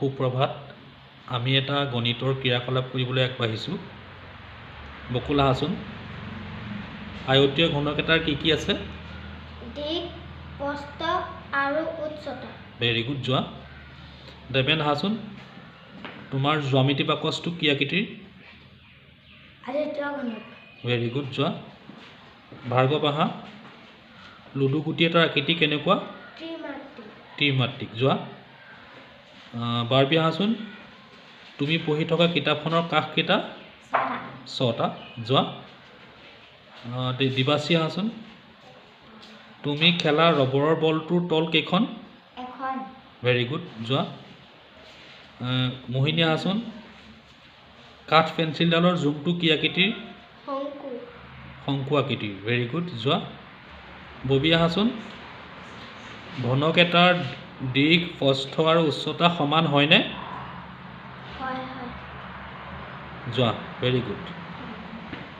সুপ্ৰভাত আমি এটা গণিতৰ ক্ৰিয়াকলাপ কৰিবলৈ আগবাঢ়িছোঁ বকুল আহাচোন আয়তীয় ঘনকেটাৰ কি আছে দিক প্ৰস্থ আৰু উচ্চতা ভেৰি গুড যোৱা দেবেন আহাচোন তোমাৰ জ্যামিতি বাকসটো কি আকৃতিৰ আয়তীয় ঘনক ভেৰি গুড যোৱা ভাৰ্গৱ আহা লুডু গুটি এটাৰ আকৃতি কেনেকুৱা ত্ৰিমাত্ৰিক যোৱা বাৰ্বি আহাচোন তুমি পঢ়ি থকা কিতাপখনৰ কাষ কেইটা 6টা যোৱা দিবাচী আহাচোন তুমি খেলা ৰবৰৰ বলটোৰ তল কেইখন এখন ভেৰি গুড যোৱা মোহিনী আহাচোন কাঠ পেঞ্চিলডালৰ জোংটো কি আকৃতিৰ শংকু আকৃতিৰ ভেৰি গুড যোৱা ববি আহাচোন ঘনকেটাৰ দিক প্ৰস্থ আৰু উচ্চতা সমান হয়নে যোৱা ভেৰি গুড